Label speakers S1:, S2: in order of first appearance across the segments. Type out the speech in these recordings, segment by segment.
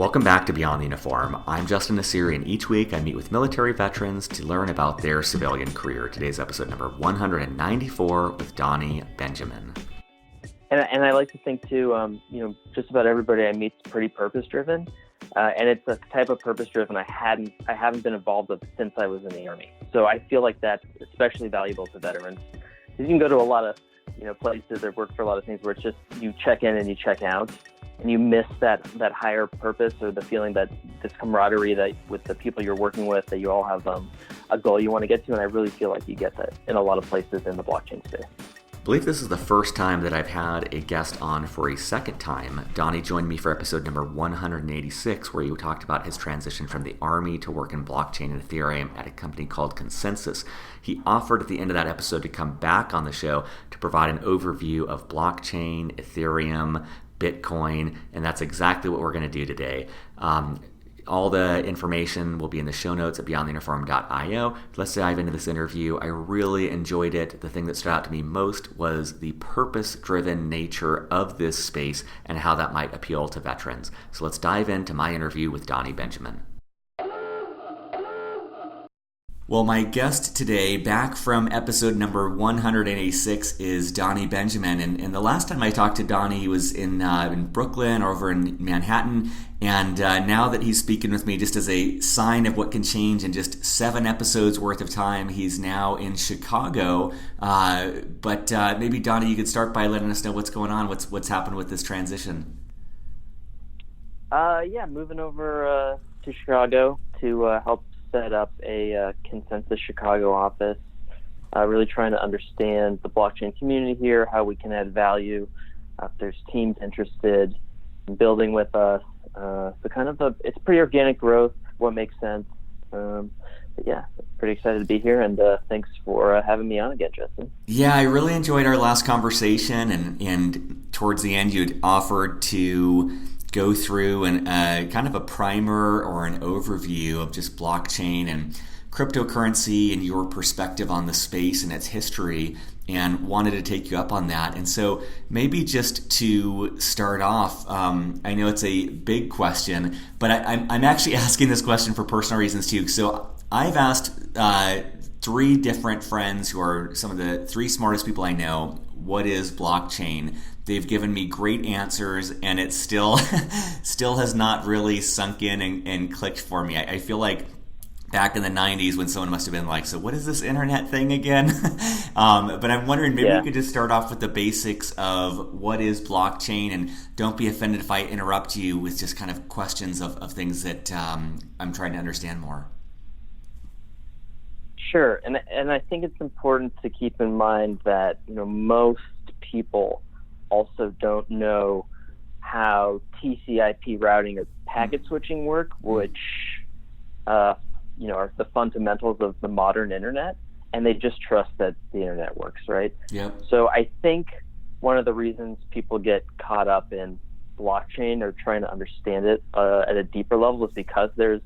S1: Welcome back to Beyond the Uniform. I'm Justin Nassiri, and each week I meet with military veterans to learn about their civilian career. Today's episode number 194 with Donnie Benjamin.
S2: And I like to think too, just about everybody I meet is pretty purpose-driven, and it's a type of purpose-driven I haven't been involved with since I was in the Army. So I feel like that's especially valuable to veterans. You can go to a lot of places or work for a lot of things where it's just you check in and you check out, and you miss that higher purpose or the feeling that this camaraderie that with the people you're working with, that you all have a goal you want to get to. And I really feel like you get that in a lot of places in the blockchain space.
S1: I believe this is the first time that I've had a guest on for a second time. Donnie joined me for episode number 186, where he talked about his transition from the Army to work in blockchain and Ethereum at a company called Consensus. He offered at the end of that episode to come back on the show to provide an overview of blockchain, Ethereum, Bitcoin, and that's exactly what we're going to do today. All the information will be in the show notes at beyondtheuniform.io. Let's dive into this interview. I really enjoyed it. The thing that stood out to me most was the purpose-driven nature of this space and how that might appeal to veterans. So let's dive into my interview with Donnie Benjamin. Well, my guest today, back from episode number 186, is Donnie Benjamin. And the last time I talked to Donnie, he was in Brooklyn or over in Manhattan. And now that he's speaking with me, just as a sign of what can change in just 7 episodes worth of time, he's now in Chicago. But maybe, Donnie, you could start by letting us know what's going on, what's happened with this transition.
S2: Moving over to Chicago to help set up a Consensus Chicago office, really trying to understand the blockchain community here, how we can add value, if there's teams interested in building with us. It's pretty organic growth, what makes sense. Pretty excited to be here, and thanks for having me on again, Justin.
S1: Yeah, I really enjoyed our last conversation, and towards the end you'd offered to go through kind of a primer or an overview of just blockchain and cryptocurrency and your perspective on the space and its history, and wanted to take you up on that. And so maybe just to start off, I know it's a big question, but I'm actually asking this question for personal reasons too. So I've asked 3 different friends who are some of the 3 smartest people I know, what is blockchain? They've given me great answers, and it still has not really sunk in and clicked for me. I feel like back in the 90s when someone must have been like, so what is this internet thing again? But I'm wondering, maybe we could just start off with the basics of what is blockchain, and don't be offended if I interrupt you with just kind of questions of things that I'm trying to understand more.
S2: Sure, and I think it's important to keep in mind that most people also don't know how TCP routing or packet switching work, which are the fundamentals of the modern internet, and they just trust that the internet works, right?
S1: Yep.
S2: So I think one of the reasons people get caught up in blockchain or trying to understand it at a deeper level is because there's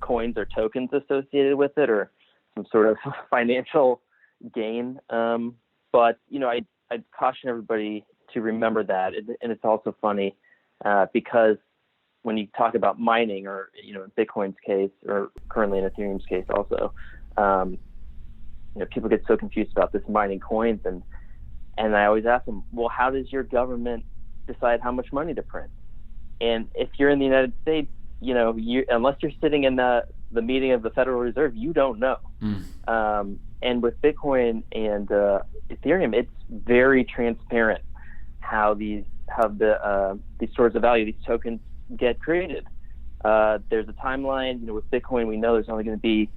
S2: coins or tokens associated with it, or some sort of financial gain. But I'd caution everybody to remember that. And it's also funny because when you talk about mining, or in Bitcoin's case, or currently in Ethereum's case also, people get so confused about this mining coins, and I always ask them, well, how does your government decide how much money to print? And if you're in the United States, unless you're sitting in the meeting of the Federal Reserve, you don't know. And with Bitcoin and Ethereum, it's very transparent how these stores of value, these tokens, get created. There's a timeline. With Bitcoin, we know there's only going to be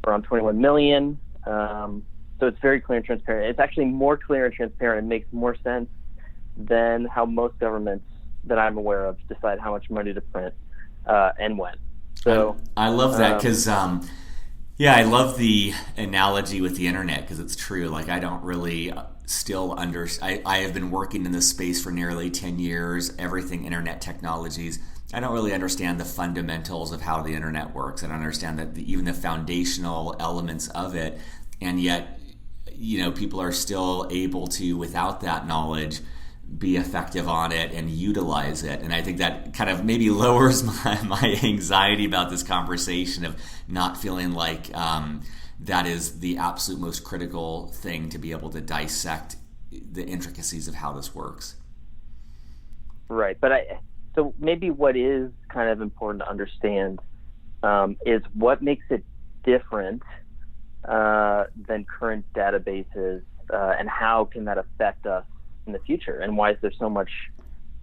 S2: around 21 million. So it's very clear and transparent. It's actually more clear and transparent. It makes more sense than how most governments that I'm aware of decide how much money to print and when. So
S1: I love that because I love the analogy with the internet, because it's true. Like, I don't really still I have been working in this space for nearly 10 years, everything internet technologies. I don't really understand the fundamentals of how the internet works. I don't understand that even the foundational elements of it, and yet people are still able to, without that knowledge, be effective on it and utilize it. And I think that kind of maybe lowers my anxiety about this conversation of not feeling like that is the absolute most critical thing to be able to dissect the intricacies of how this works.
S2: Right. But so maybe what is kind of important to understand is what makes it different than current databases, and how can that affect us in the future, and why is there so much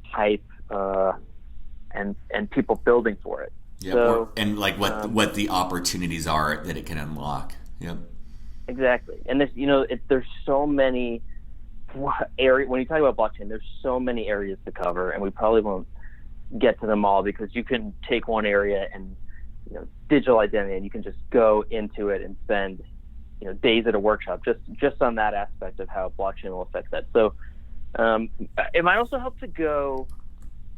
S2: hype and people building for it?
S1: Yeah,
S2: so,
S1: and like what the opportunities are that it can unlock. Yep.
S2: Exactly. And there's so many areas. When you talk about blockchain, there's so many areas to cover, and we probably won't get to them all, because you can take one area and digital identity, and you can just go into it and spend days at a workshop just on that aspect of how blockchain will affect that. So it might also help to go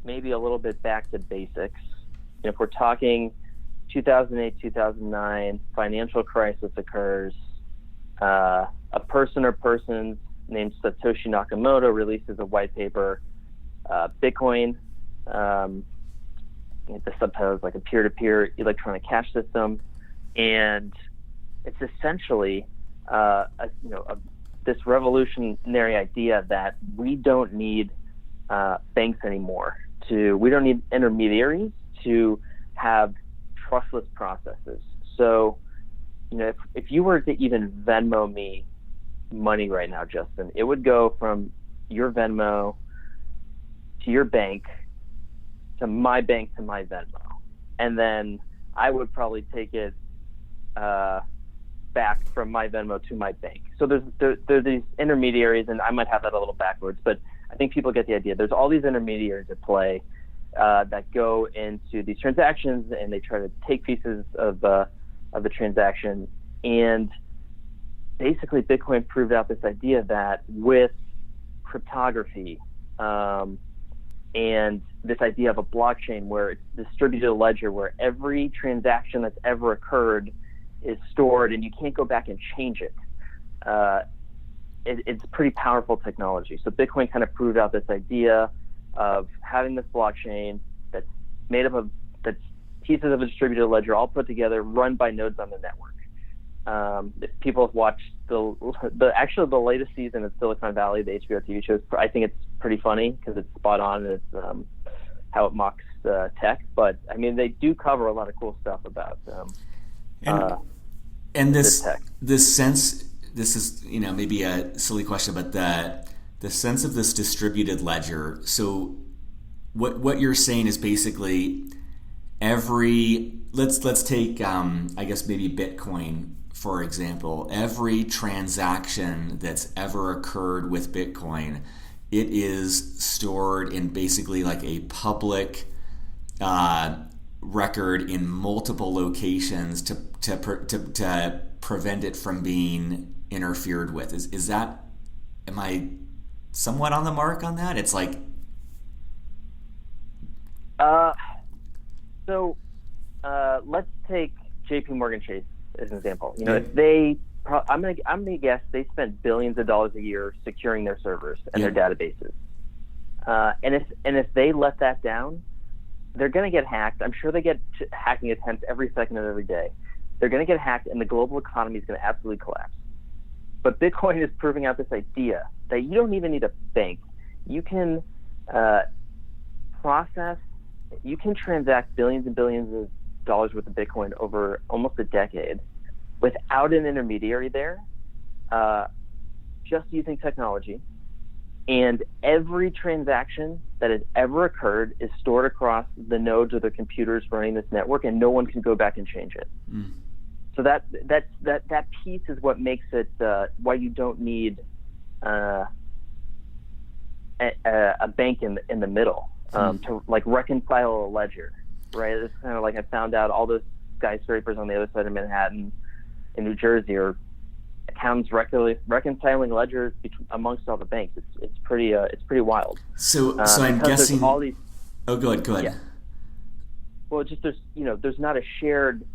S2: maybe a little bit back to basics. If we're talking 2008, 2009, financial crisis occurs, a person or persons named Satoshi Nakamoto releases a white paper, Bitcoin. The subtitle is like a peer-to-peer electronic cash system, and it's essentially this revolutionary idea that we don't need banks anymore. We don't need intermediaries to have trustless processes. So, if you were to even Venmo me money right now, Justin, it would go from your Venmo to your bank to my bank to my Venmo, and then I would probably take it back from my Venmo to my bank. So there's these intermediaries, and I might have that a little backwards, but I think people get the idea. There's all these intermediaries at play that go into these transactions, and they try to take pieces of the transaction. And basically, Bitcoin proved out this idea that with cryptography and this idea of a blockchain where it's distributed ledger, where every transaction that's ever occurred is stored and you can't go back and change it. It's pretty powerful technology. So Bitcoin kind of proved out this idea of having this blockchain that's made up of pieces of a distributed ledger all put together, run by nodes on the network. If people have watched the latest season of Silicon Valley, the HBO TV show, I think it's pretty funny because it's spot on, and it's how it mocks tech. But I mean, they do cover a lot of cool stuff about
S1: and
S2: this tech.
S1: This sense. This is maybe a silly question, but the sense of this distributed ledger. So what you're saying is basically let's take I guess maybe Bitcoin for example. Every transaction that's ever occurred with Bitcoin, it is stored in basically like a public record in multiple locations to prevent it from being interfered with. Is that, am I somewhat on the mark on that? It's like
S2: so let's take JP Morgan Chase as an example. If they I'm gonna guess they spend billions of dollars a year securing their servers and their databases. And if they let that down, they're going to get hacked. I'm sure they get hacking attempts every second of every day. They're going to get hacked, and the global economy is going to absolutely collapse. But Bitcoin is proving out this idea that you don't even need a bank. You can you can transact billions and billions of dollars worth of Bitcoin over almost a decade without an intermediary there, just using technology. And every transaction that has ever occurred is stored across the nodes of the computers running this network, and no one can go back and change it. Mm. So that piece is what makes it why you don't need a bank in the middle to like reconcile a ledger, right? It's kind of like I found out all those skyscrapers on the other side of Manhattan in New Jersey are accountants regularly reconciling ledgers amongst all the banks. It's pretty wild.
S1: So I'm guessing
S2: all these.
S1: Oh, go ahead.
S2: Yeah. Well, just there's not a shared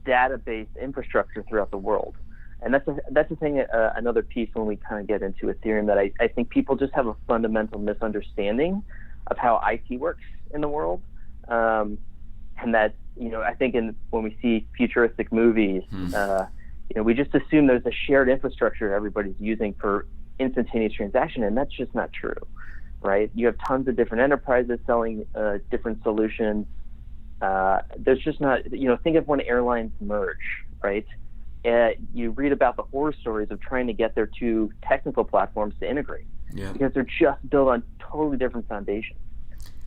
S2: database infrastructure throughout the world, And that's the thing. Another piece when we kind of get into Ethereum that I think people just have a fundamental misunderstanding of how IT works in the world, and that I think when we see futuristic movies, we just assume there's a shared infrastructure everybody's using for instantaneous transaction, and that's just not true, right? You have tons of different enterprises selling different solutions. There's just not, think of when airlines merge, right? You read about the horror stories of trying to get their two technical platforms to integrate because they're just built on totally different foundations.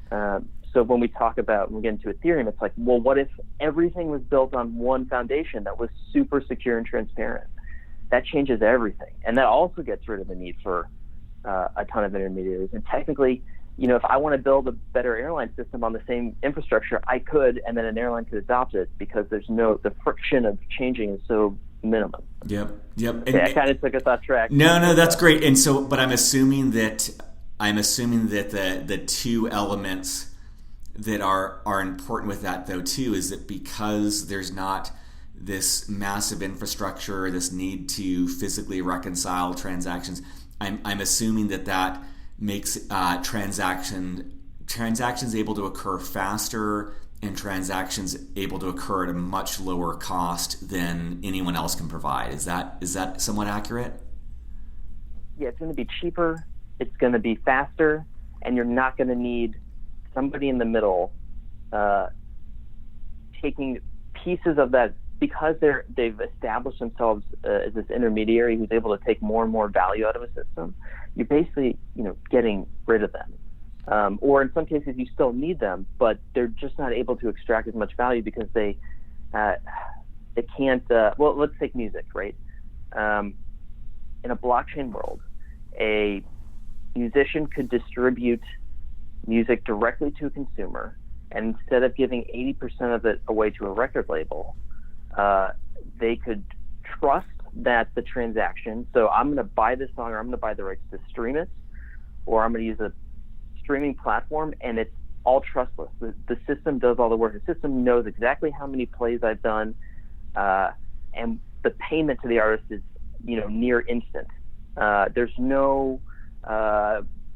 S2: So when we get into Ethereum, it's like, well, what if everything was built on one foundation that was super secure and transparent? That changes everything. And that also gets rid of the need for a ton of intermediaries. And technically, if I want to build a better airline system on the same infrastructure, I could, and then an airline could adopt it because the friction of changing is so minimum.
S1: Yep.
S2: Okay, I kind of took us off track.
S1: No, that's great. And so, but I'm assuming that the two elements that are important with that though too is that because there's not this massive infrastructure, this need to physically reconcile transactions, I'm assuming that makes transactions able to occur faster and transactions able to occur at a much lower cost than anyone else can provide. Is that somewhat accurate?
S2: Yeah, it's going to be cheaper, it's going to be faster, and you're not going to need somebody in the middle taking pieces of that because they've established themselves as this intermediary who's able to take more and more value out of a system. You're basically getting rid of them, or in some cases you still need them, but they're just not able to extract as much value because they can't. Well, let's take music, right? In a blockchain world, a musician could distribute music directly to a consumer, and instead of giving 80% of it away to a record label, they could trust that the transaction, so I'm going to buy this song, or I'm going to buy the rights to stream it, or I'm going to use a streaming platform, and it's all trustless. The system does all the work. The system knows exactly how many plays I've done, and the payment to the artist is near instant. There's no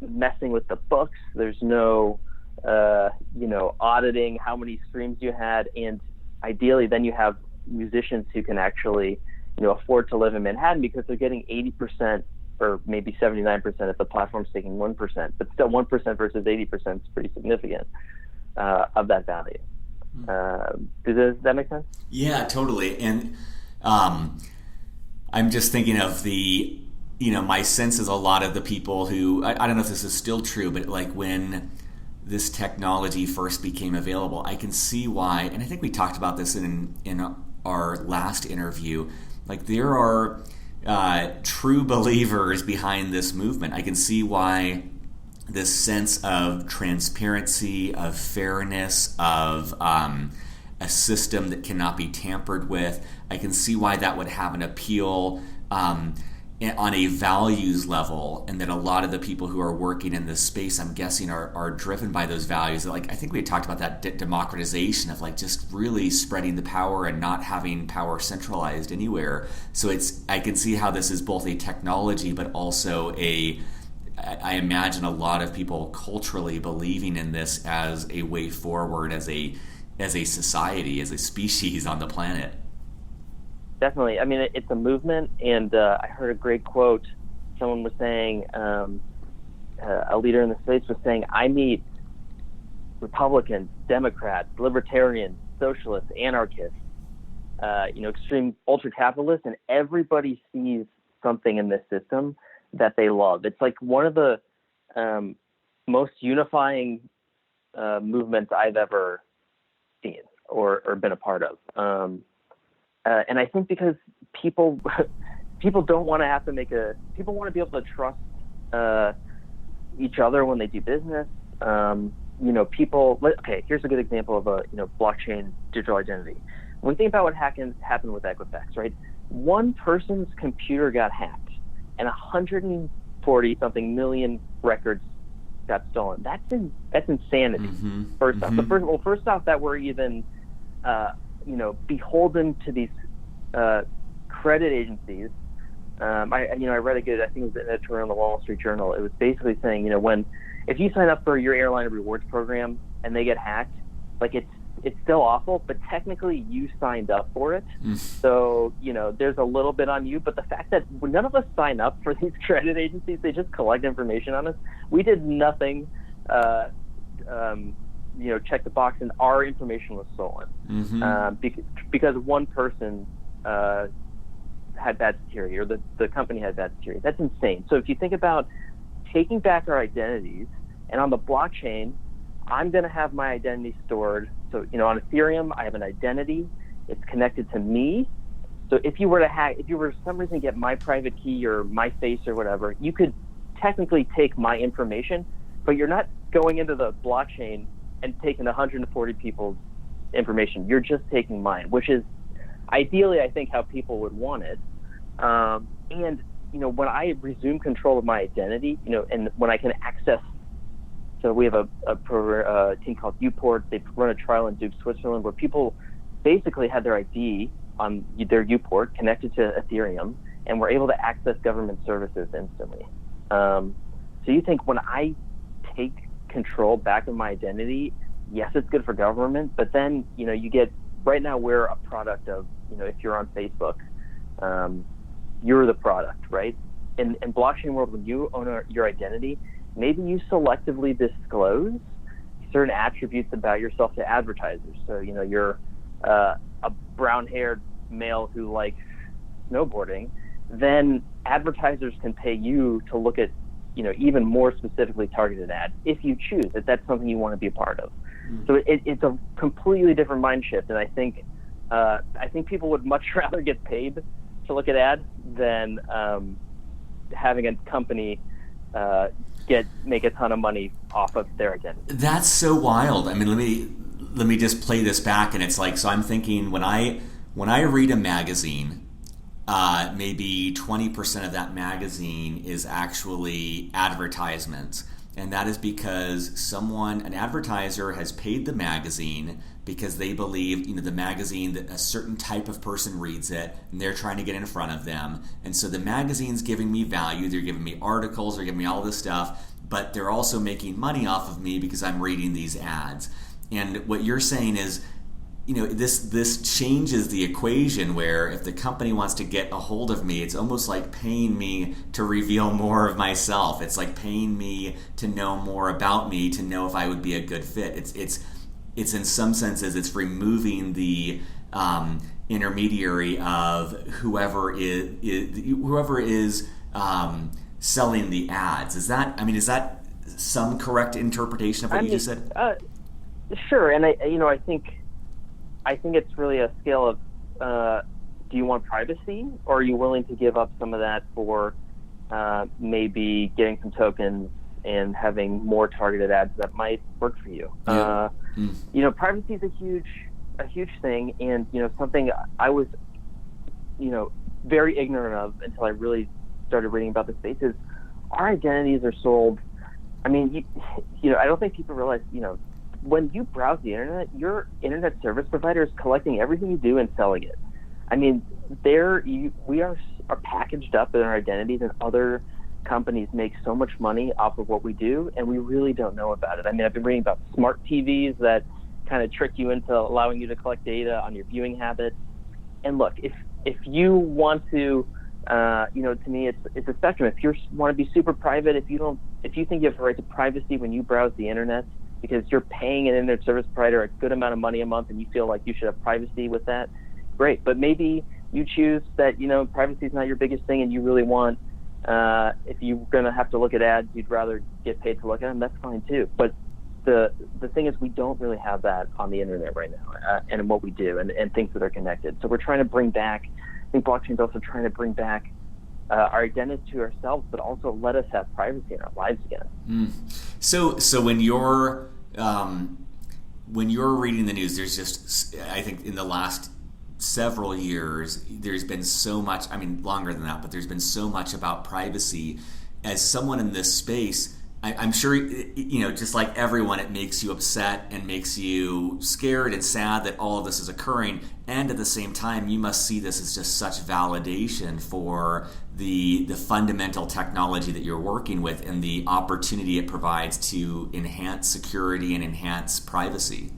S2: messing with the books. There's no auditing how many streams you had, and ideally then you have musicians who can actually afford to live in Manhattan because they're getting 80% or maybe 79% if the platform's taking 1%, but still 1% versus 80% is pretty significant of that value. Does that make sense?
S1: Yeah, totally. And I'm just thinking of my sense is a lot of the people who, I don't know if this is still true, but like when this technology first became available, I can see why, and I think we talked about this in our last interview, like there are true believers behind this movement. I can see why this sense of transparency, of fairness, of a system that cannot be tampered with, I can see why that would have an appeal on a values level, and that a lot of the people who are working in this space, I'm guessing, are driven by those values. Like I think we had talked about that democratization of like just really spreading the power and not having power centralized anywhere. So I can see how this is both a technology, but also I imagine a lot of people culturally believing in this as a way forward, as a society, as a species on the planet.
S2: Definitely. I mean, it's a movement, and I heard a great quote. Someone was saying, a leader in the space was saying, I meet Republicans, Democrats, Libertarians, Socialists, Anarchists, extreme ultra-capitalists, and everybody sees something in this system that they love. It's like one of the most unifying movements I've ever seen or been a part of. And I think because people don't want to have to people want to be able to trust each other when they do business. Here's a good example of a blockchain digital identity. When we think about what happened with Equifax, right? One person's computer got hacked, and 140 something million records got stolen. That's insanity. Mm-hmm. First off, first off, that we're even beholden to these credit agencies. I read I think it was an editorial in the Wall Street Journal. It was basically saying, if you sign up for your airline rewards program and they get hacked, like it's still awful, but technically you signed up for it. So, there's a little bit on you, but the fact that none of us sign up for these credit agencies, they just collect information on us. We did nothing, check the box, and our information was stolen because one person had bad security, or the company had bad security. That's insane. So if you think about taking back our identities, and on the blockchain, I'm going to have my identity stored. So, on Ethereum, I have an identity. It's connected to me. So if you were for some reason get my private key or my face or whatever, you could technically take my information, but you're not going into the blockchain and taking 140 people's information. You're just taking mine, which is ideally, I think, how people would want it. And when I resume control of my identity, and when I can access, so we have a team called Uport. They run a trial in Zug, Switzerland, where people basically had their ID on their Uport connected to Ethereum, and were able to access government services instantly. So you think when I take control back of my identity, yes, it's good for government, but then, you get, right now we're a product of, if you're on Facebook, you're the product, right? In blockchain world, when you own your identity, maybe you selectively disclose certain attributes about yourself to advertisers. So, you're a brown-haired male who likes snowboarding, then advertisers can pay you to look at, even more specifically targeted ads if you choose, if that's something you want to be a part of. So it's a completely different mind shift, and I think people would much rather get paid to look at ads than having a company make a ton of money off of their identity.
S1: That's so wild. I mean, let me just play this back, and it's like, so I'm thinking when I read a magazine, maybe 20% of that magazine is actually advertisements. And that is because an advertiser has paid the magazine because they believe, the magazine, that a certain type of person reads it, and they're trying to get in front of them. And so the magazine's giving me value. They're giving me articles. They're giving me all this stuff. But they're also making money off of me because I'm reading these ads. And what you're saying is, this changes the equation where if the company wants to get a hold of me, it's almost like paying me to reveal more of myself. It's like paying me to know more about me, to know if I would be a good fit. It's in some senses, it's removing the intermediary of whoever is selling the ads. Is that some correct interpretation of what you just said?
S2: Sure, and I think it's really a scale of, do you want privacy, or are you willing to give up some of that for maybe getting some tokens and having more targeted ads that might work for you?
S1: Yeah.
S2: Privacy is a huge thing, and something I was very ignorant of until I really started reading about the space is our identities are sold. I mean, I don't think people realize, when you browse the internet, your internet service provider is collecting everything you do and selling it. I mean, we are packaged up in our identities, and other companies make so much money off of what we do, and we really don't know about it. I mean, I've been reading about smart TVs that kind of trick you into allowing you to collect data on your viewing habits. And look, if you want to, to me, it's a spectrum. If you want to be super private, if you think you have a right to privacy when you browse the internet, because you're paying an internet service provider a good amount of money a month and you feel like you should have privacy with that, great. But maybe you choose that, privacy is not your biggest thing, and you really want, if you're going to have to look at ads, you'd rather get paid to look at them, that's fine too. But the thing is, we don't really have that on the internet right now, and what we do, and things that are connected. So we're trying to bring back, I think blockchain's also trying to bring back our identity to ourselves, but also let us have privacy in our lives again.
S1: So when you're reading the news, there's just, I think in the last several years, there's been so much, I mean longer than that, but there's been so much about privacy. As someone in this space, I'm sure, just like everyone, it makes you upset and makes you scared and sad that all of this is occurring. And at the same time, you must see this as just such validation for the fundamental technology that you're working with and the opportunity it provides to enhance security and enhance privacy.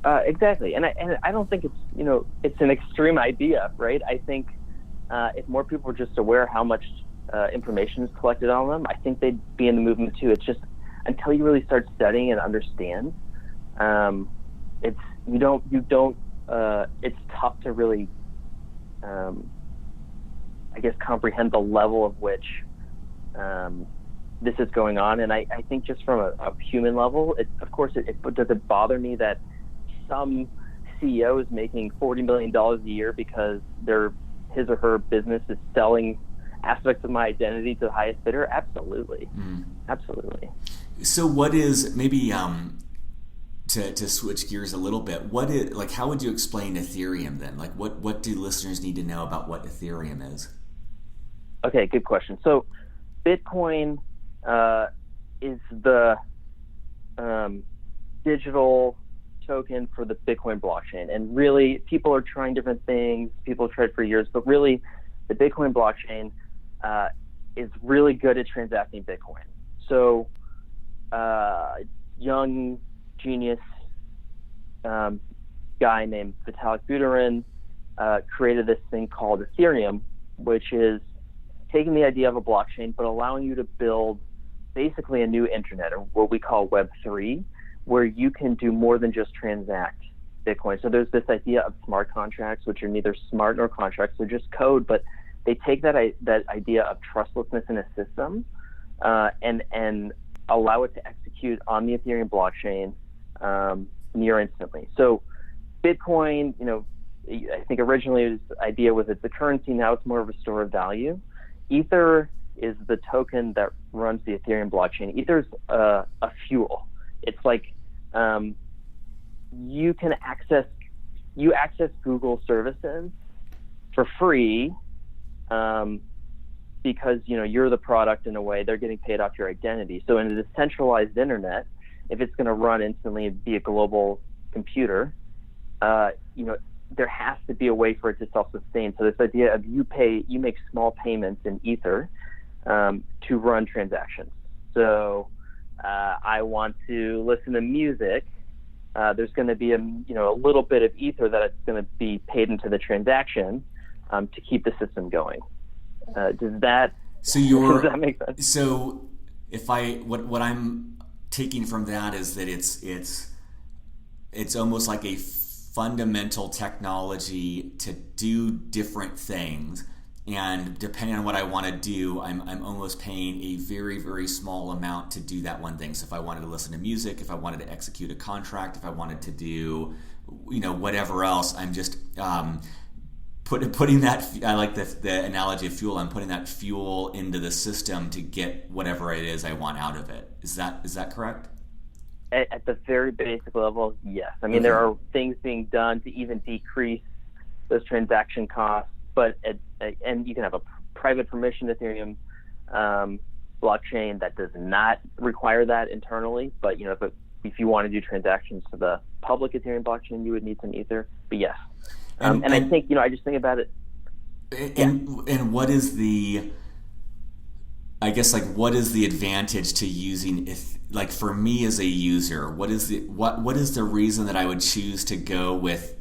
S2: Exactly, and I don't think it's an extreme idea, right? I think if more people were just aware how much information is collected on them, I think they'd be in the movement too. It's just until you really start studying and understand, it's tough to really, I guess, comprehend the level of which this is going on. And I think just from a human level, does it bother me that some CEO is making $40 million a year because his or her business is selling aspects of my identity to the highest bidder? Absolutely. Absolutely.
S1: So what is, maybe to switch gears a little bit, how would you explain Ethereum then? Like what do listeners need to know about what Ethereum is?
S2: Okay, good question. So Bitcoin is the digital token for the Bitcoin blockchain. And really, people are trying different things. People have tried for years, but really the Bitcoin blockchain is really good at transacting Bitcoin. So young genius guy named Vitalik Buterin created this thing called Ethereum, which is taking the idea of a blockchain, but allowing you to build basically a new internet, or what we call Web3, where you can do more than just transact Bitcoin. So there's this idea of smart contracts, which are neither smart nor contracts, they're just code, but they take that idea of trustlessness in a system and allow it to execute on the Ethereum blockchain near instantly. So Bitcoin, I think originally the idea was it's a currency, now it's more of a store of value. Ether is the token that runs the Ethereum blockchain. Ether's a fuel. It's like you access Google services for free because you're the product in a way. They're getting paid off your identity. So in a decentralized internet, if it's going to run instantly and be a global computer, there has to be a way for it to self-sustain. So this idea of you make small payments in Ether to run transactions. So I want to listen to music. There's going to be a little bit of Ether that it's going to be paid into the transaction to keep the system going. Does that make sense?
S1: So if what I'm taking from that is that it's almost like a fundamental technology to do different things, and depending on what I want to do, I'm almost paying a very, very small amount to do that one thing. So if I wanted to listen to music, if I wanted to execute a contract, if I wanted to do whatever else, I'm just putting that, I like the analogy of fuel, I'm putting that fuel into the system to get whatever it is I want out of it. Is that correct?
S2: At the very basic level, yes. I mean, there are things being done to even decrease those transaction costs, but and you can have a private permission Ethereum blockchain that does not require that internally. But if you want to do transactions to the public Ethereum blockchain, you would need some Ether. But yes, and I think I just think about it.
S1: And what is the, I guess, what is the advantage to using for me as a user? What is the reason that I would choose to go with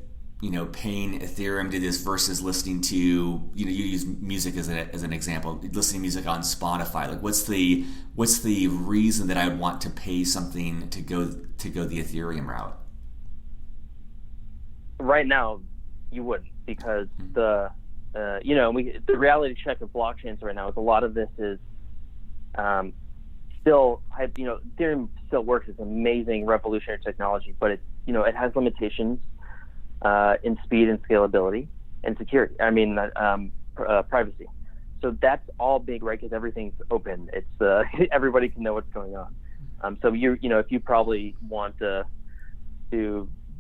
S1: paying Ethereum to this versus listening to you use music as an example, listening to music on Spotify? What's the reason that I would want to pay something to go the Ethereum route? Right
S2: now, you wouldn't, because the reality check of blockchains right now is a lot of this is still, Ethereum still works as amazing revolutionary technology, but it has limitations in speed and scalability and security. Privacy. So that's all big, right? Because everything's open. It's everybody can know what's going on. So if you probably want to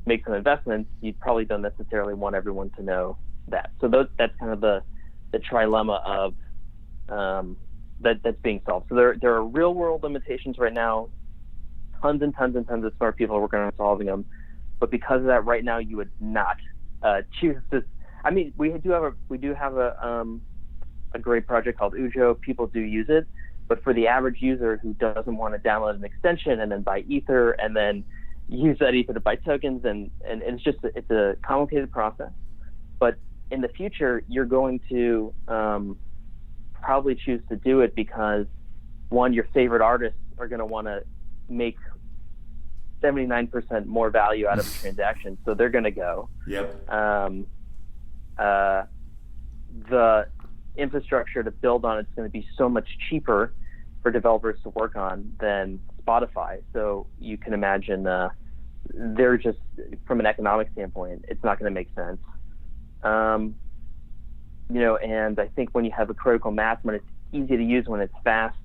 S2: make some investments, you probably don't necessarily want everyone to know that. So that's kind of the trilemma of that's being solved. So there are real world limitations right now. Tons and tons and tons of smart people are working on solving them. But because of that, right now you would not choose this. I mean, we do have a great project called Ujo. People do use it, but for the average user who doesn't want to download an extension and then buy Ether and then use that Ether to buy tokens, and it's a complicated process. But in the future, you're going to probably choose to do it because, one, your favorite artists are going to want to make 79% more value out of a transaction, so they're going to go.
S1: Yep.
S2: The infrastructure to build on it's going to be so much cheaper for developers to work on than Spotify. So you can imagine they're just, from an economic standpoint, it's not going to make sense. And I think when you have a critical mass, when it's easy to use, when it's fast,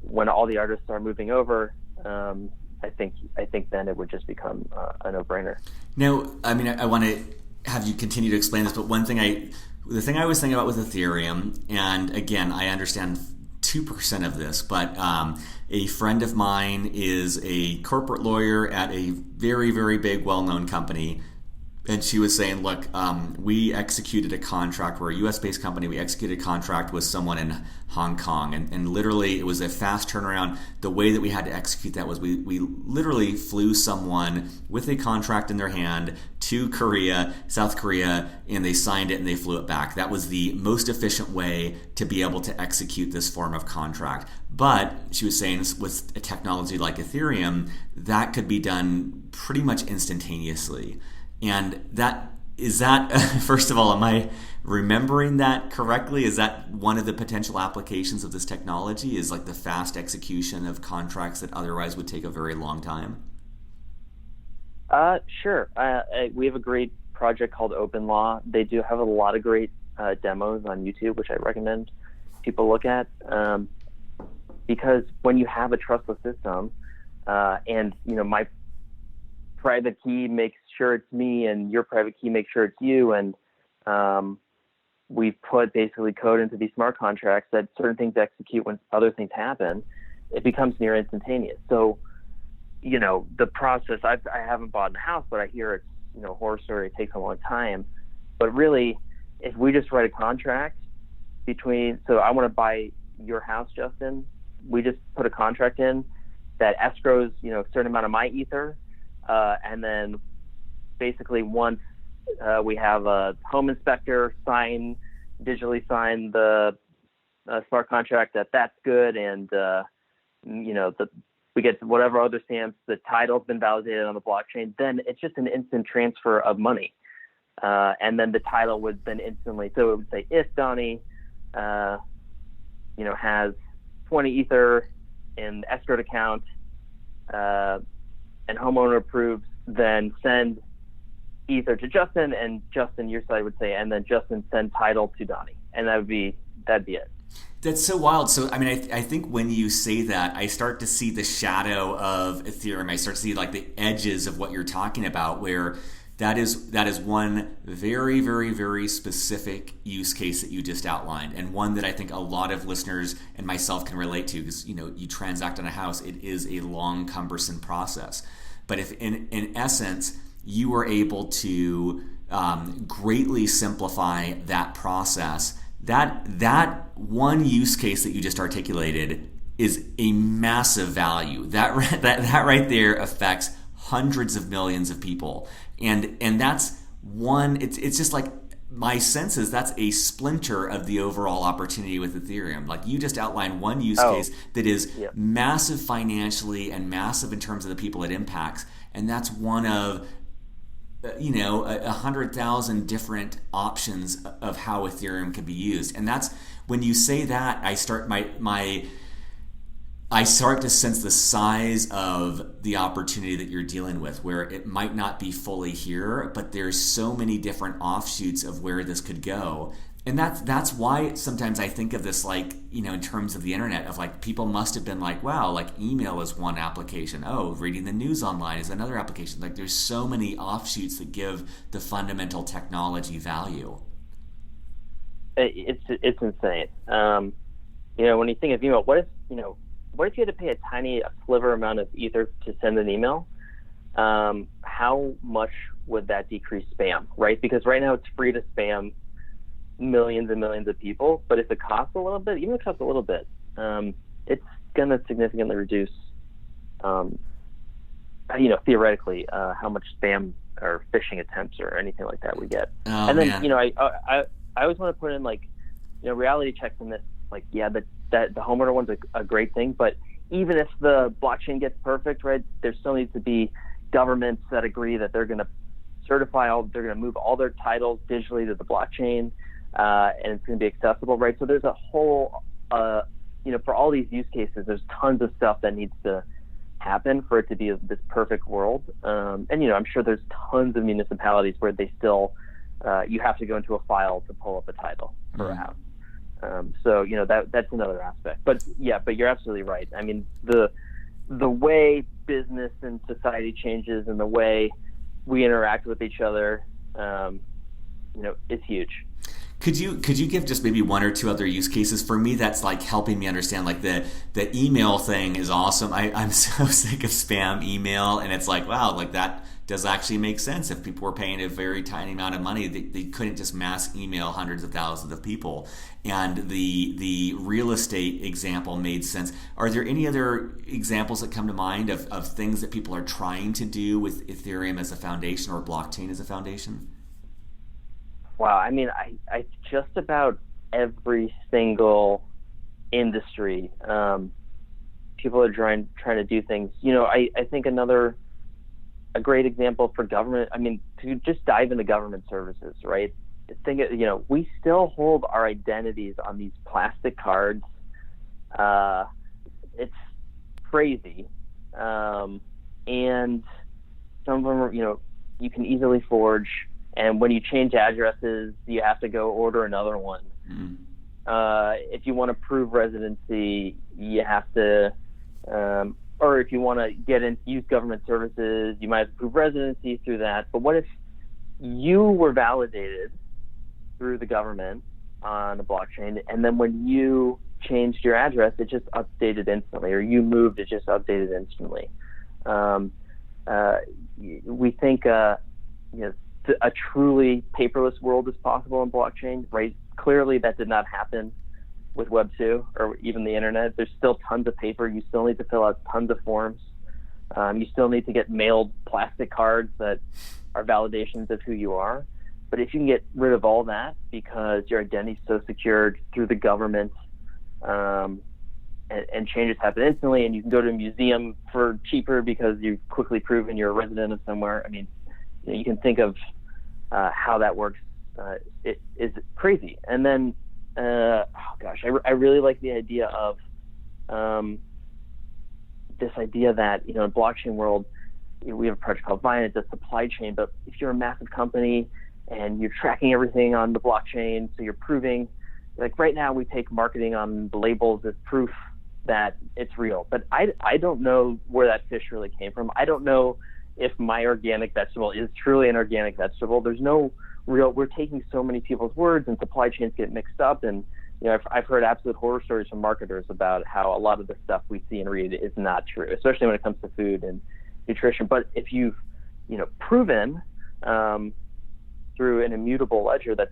S2: when all the artists are moving over, I think then it would just become a no-brainer.
S1: Now, I mean, I want to have you continue to explain this, but the thing I was thinking about with Ethereum, and again, I understand 2% of this, but a friend of mine is a corporate lawyer at a very, very big, well-known company. And she was saying, look, we executed a contract. We're a U.S.-based company. We executed a contract with someone in Hong Kong. And literally, it was a fast turnaround. The way that we had to execute that was we literally flew someone with a contract in their hand to South Korea, and they signed it and they flew it back. That was the most efficient way to be able to execute this form of contract. But she was saying with a technology like Ethereum, that could be done pretty much instantaneously. And first of all, am I remembering that correctly? Is that one of the potential applications of this technology, is like the fast execution of contracts that otherwise would take a very long time?
S2: Sure. We have a great project called Open Law. They do have a lot of great demos on YouTube, which I recommend people look at, because when you have a trustless system, and my private key makes sure it's me and your private key makes sure it's you, and we've put basically code into these smart contracts that certain things execute when other things happen, it becomes near instantaneous. So the process, I haven't bought a house, but I hear it's horror story, it takes a long time. But really, if we just write a contract so I want to buy your house, Justin, we just put a contract in that escrows a certain amount of my Ether. And then basically once we have a home inspector digitally sign the smart contract that's good, and we get whatever other stamps, the title's been validated on the blockchain, then it's just an instant transfer of money. And then the title would then instantly, so it would say, if Donnie has 20 Ether in the escrowed account, and homeowner approves, then send Ether to Justin, and Justin, your side would say, and then Justin send title to Donnie, and that'd be it.
S1: That's so wild. So, I mean, I think when you say that, I start to see the shadow of Ethereum. I start to see like the edges of what you're talking about, where that is one very, very, very specific use case that you just outlined, and one that I think a lot of listeners and myself can relate to, because you transact on a house, it is a long, cumbersome process. But if in essence you were able to greatly simplify that process, that one use case that you just articulated is a massive value. That right there affects hundreds of millions of people. And that's one, it's just like, my sense is that's a splinter of the overall opportunity with Ethereum. Like, you just outlined one use case that is massive financially and massive in terms of the people it impacts. And that's one of 100,000 different options of how Ethereum can be used. And that's, when you say that, I start I start to sense the size of the opportunity that you're dealing with, where it might not be fully here, but there's so many different offshoots of where this could go. And that's why sometimes I think of this, like, in terms of the internet, of like, people must have been like, wow, like email is one application. Oh, reading the news online is another application. Like, there's so many offshoots that give the fundamental technology value.
S2: It's insane. when you think of email, what if you had to pay a sliver amount of ether to send an email? How much would that decrease spam, right? Because right now it's free to spam millions and millions of people, but if it costs a little bit, even if it costs a little bit, it's going to significantly reduce, theoretically, how much spam or phishing attempts or anything like that we get.
S1: Oh,
S2: and then,
S1: man.
S2: I always want to put in reality checks in this. That the homeowner one's a great thing, but even if the blockchain gets perfect, right, there still needs to be governments that agree that they're going to they're going to move all their titles digitally to the blockchain, and it's going to be accessible, right? So there's a whole, for all these use cases, there's tons of stuff that needs to happen for it to be this perfect world. And I'm sure there's tons of municipalities where they still, you have to go into a file to pull up a title for a house. So that's another aspect. But you're absolutely right. I mean, the way business and society changes and the way we interact with each other, it's huge.
S1: Could you give just maybe one or two other use cases? For me, that's like helping me understand, like the email thing is awesome. I'm so sick of spam email, and it's like, wow, like that does actually make sense. If people were paying a very tiny amount of money, they couldn't just mass email hundreds of thousands of people. And the real estate example made sense. Are there any other examples that come to mind of things that people are trying to do with Ethereum as a foundation or blockchain as a foundation?
S2: Wow, I mean, I just about every single industry, people are trying to do things. I think a great example for government, I mean, to just dive into government services, right? We still hold our identities on these plastic cards. It's crazy. And some of them are, you can easily forge. And when you change addresses, you have to go order another one. If you want to prove residency, you have to, or if you want to use government services, you might have to prove residency through that. But what if you were validated through the government on the blockchain, and then when you changed your address, it just updated instantly, or you moved, it just updated instantly? We think, a truly paperless world is possible in blockchain, right? Clearly that did not happen with Web 2 or even the internet. There's still tons of paper. You still need to fill out tons of forms. You still need to get mailed plastic cards that are validations of who you are. But if you can get rid of all that because your identity is so secured through the government, and changes happen instantly, and you can go to a museum for cheaper because you've quickly proven you're a resident of somewhere. I mean, you can think of how that works. It is crazy. And then, I really like the idea of this idea that, in blockchain world, we have a project called Vine. It's a supply chain, but if you're a massive company and you're tracking everything on the blockchain, so you're proving, like right now we take marketing on the labels as proof that it's real. But I don't know where that fish really came from. I don't know if my organic vegetable is truly an organic vegetable. There's no real, we're taking so many people's words and supply chains get mixed up. And, I've heard absolute horror stories from marketers about how a lot of the stuff we see and read is not true, especially when it comes to food and nutrition. But if you've, proven through an immutable ledger that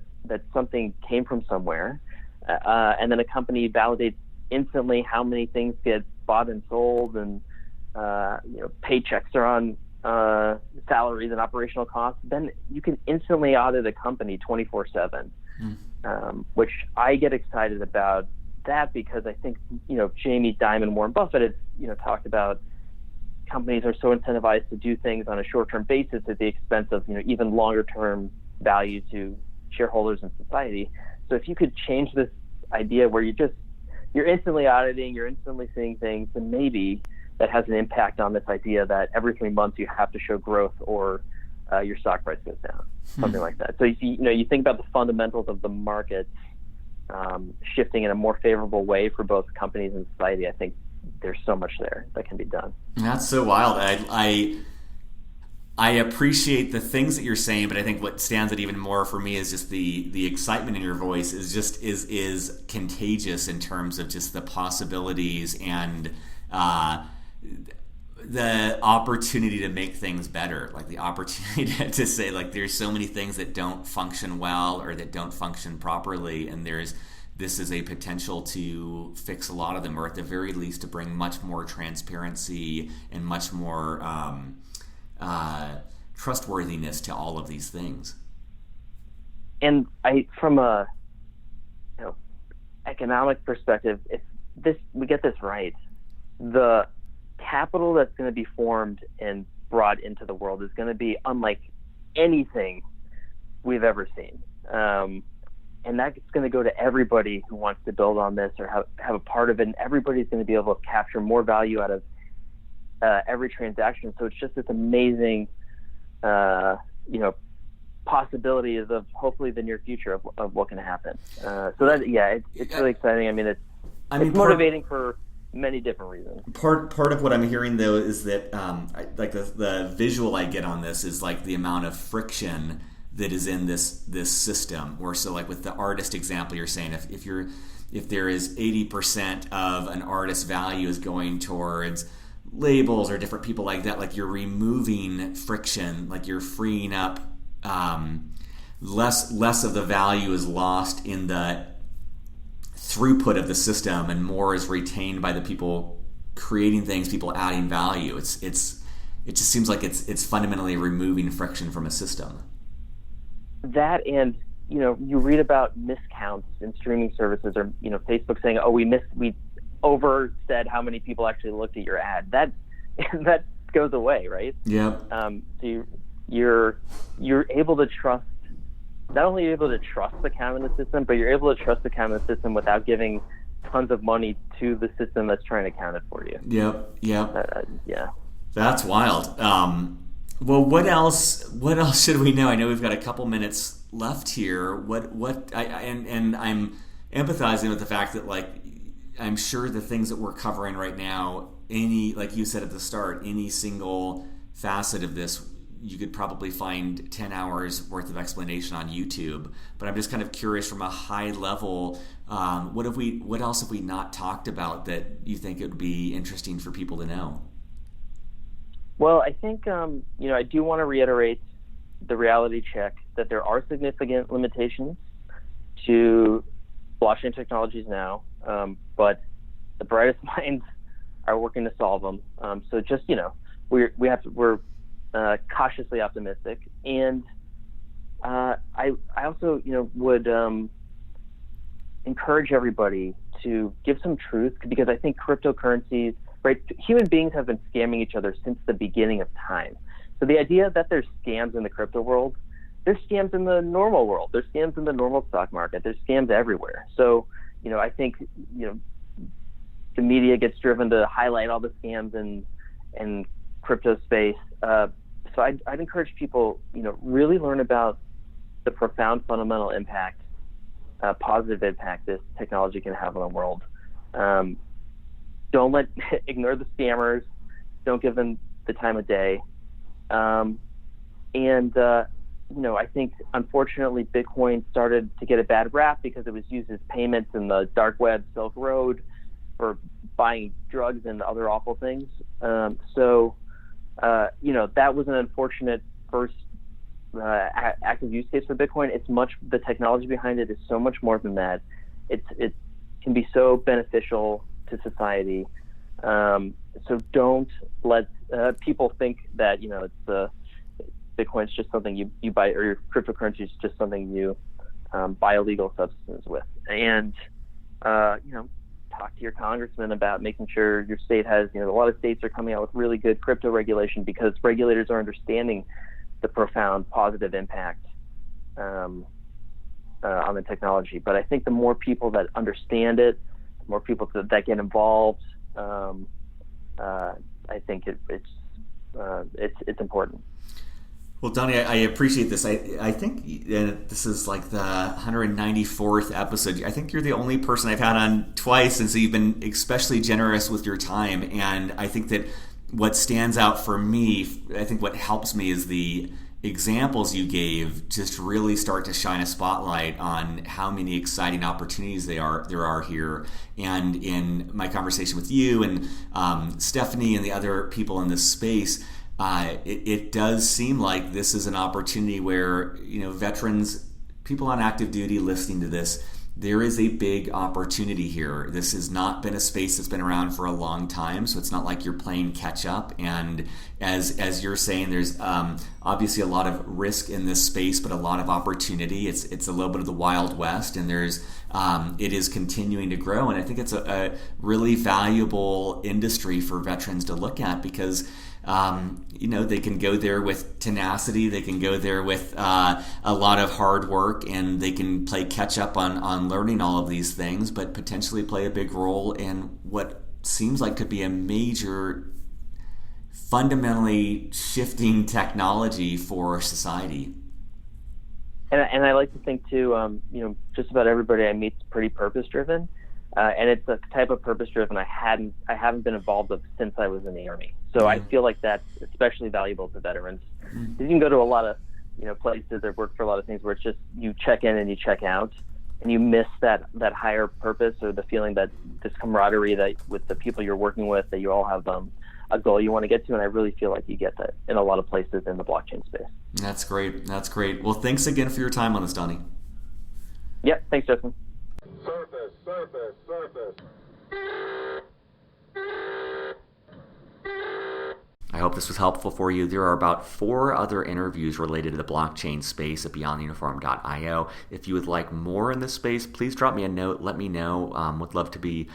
S2: something came from somewhere, and then a company validates instantly how many things get bought and sold, and, paychecks are on salaries and operational costs, then you can instantly audit a company 24/7, which I get excited about that because I think, Jamie Dimon, Warren Buffett has, talked about companies are so incentivized to do things on a short-term basis at the expense of, even longer-term value to shareholders and society. So if you could change this idea where you're instantly auditing, you're instantly seeing things, and maybe that has an impact on this idea that every 3 months you have to show growth or your stock price goes down, something like that. So you think about the fundamentals of the market shifting in a more favorable way for both companies and society. I think there's so much there that can be done.
S1: That's so wild. I appreciate the things that you're saying, but I think what stands out even more for me is just the excitement in your voice is contagious in terms of just the possibilities and the opportunity to make things better, like the opportunity to say, like, there's so many things that don't function well or that don't function properly, and this is a potential to fix a lot of them, or at the very least to bring much more transparency and much more trustworthiness to all of these things.
S2: And from a economic perspective, if we get this right, the capital that's going to be formed and brought into the world is going to be unlike anything we've ever seen. And that's going to go to everybody who wants to build on this or have a part of it. And everybody's going to be able to capture more value out of every transaction. So it's just this amazing, possibilities of hopefully the near future of what can happen. So that, yeah, it's really exciting. I mean, it's motivating for many different reasons.
S1: Part of what I'm hearing though is that like the visual I get on this is like the amount of friction that is in this system. Or so like with the artist example, you're saying if there is 80% of an artist's value is going towards labels or different people like that, like you're removing friction, like you're freeing up less of the value is lost in the throughput of the system, and more is retained by the people creating things, people adding value. It just seems like it's fundamentally removing friction from a system.
S2: That, and you read about miscounts in streaming services, or Facebook saying, "Oh, we over said how many people actually looked at your ad." That goes away, right?
S1: Yeah.
S2: So you're able to trust. Not only are you able to trust the CAM in the system, but you're able to trust the CAM in the system without giving tons of money to the system that's trying to count it for you.
S1: Yep.
S2: Yeah.
S1: That's wild. Well, what else should we know? I know we've got a couple minutes left here. And I'm empathizing with the fact that, like, I'm sure the things that we're covering right now, like you said at the start, any single facet of this, you could probably find 10 hours worth of explanation on YouTube. But I'm just kind of curious from a high level, what else have we not talked about that you think it would be interesting for people to know?
S2: Well, I think, I do want to reiterate the reality check that there are significant limitations to blockchain technologies now, but the brightest minds are working to solve them. So just, we're cautiously optimistic. And I also, would encourage everybody to give some truth, because I think cryptocurrencies, right? Human beings have been scamming each other since the beginning of time. So the idea that there's scams in the crypto world, there's scams in the normal world. There's scams in the normal stock market. There's scams everywhere. So, I think, the media gets driven to highlight all the scams in crypto space. So I'd encourage people, really learn about the profound fundamental impact, positive impact this technology can have on the world. Don't ignore the scammers. Don't give them the time of day. I think unfortunately Bitcoin started to get a bad rap because it was used as payments in the dark web, Silk Road, for buying drugs and other awful things. That was an unfortunate first active use case for Bitcoin. The technology behind it is so much more than that. It can be so beneficial to society. So don't let people think that, Bitcoin's just something you buy, or your cryptocurrency is just something you buy illegal substances with. And, talk to your congressman about making sure your state has, a lot of states are coming out with really good crypto regulation because regulators are understanding the profound positive impact on the technology. But I think the more people that understand it, the more people that get involved, I think it's important.
S1: Well, Donnie, I appreciate this. I think this is like the 194th episode. I think you're the only person I've had on twice, and so you've been especially generous with your time. And I think that what stands out for me, I think what helps me is the examples you gave just really start to shine a spotlight on how many exciting opportunities there are here. And in my conversation with you and Stephanie and the other people in this space, it does seem like this is an opportunity where, veterans, people on active duty listening to this, there is a big opportunity here. This has not been a space that's been around for a long time, so it's not like you're playing catch up. And as you're saying, there's obviously a lot of risk in this space, but a lot of opportunity. It's a little bit of the Wild West, and it is continuing to grow. And I think it's a really valuable industry for veterans to look at because they can go there with tenacity, they can go there with a lot of hard work, and they can play catch up on learning all of these things, but potentially play a big role in what seems like could be a major, fundamentally shifting technology for society.
S2: And I like to think too, just about everybody I meet is pretty purpose driven. And it's a type of purpose-driven I haven't been involved with since I was in the Army. So I feel like that's especially valuable to veterans. You can go to a lot of places or work for a lot of things where it's just you check in and you check out, and you miss that higher purpose or the feeling that this camaraderie that with the people you're working with, that you all have a goal you want to get to. And I really feel like you get that in a lot of places in the blockchain space. That's
S1: great. Well, thanks again for your time on this, Donnie.
S2: Yep. Thanks, Justin.
S3: Surface.
S1: I hope this was helpful for you. There are about 4 other interviews related to the blockchain space at beyondtheuniform.io. If you would like more in this space, please drop me a note. Let me know. Would love to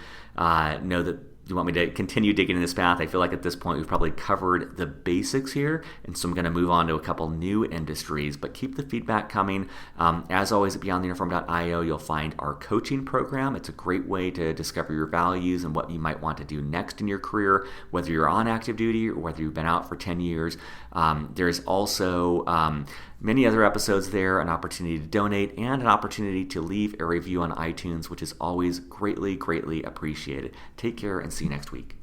S1: know that you want me to continue digging in this path. I feel like at this point we've probably covered the basics here, and so I'm going to move on to a couple new industries, but keep the feedback coming. As always, at beyondtheuniform.io, you'll find our coaching program. It's a great way to discover your values and what you might want to do next in your career, whether you're on active duty or whether you've been out for 10 years. There's also many other episodes there, an opportunity to donate, and an opportunity to leave a review on iTunes, which is always greatly, greatly appreciated. Take care and see you next week.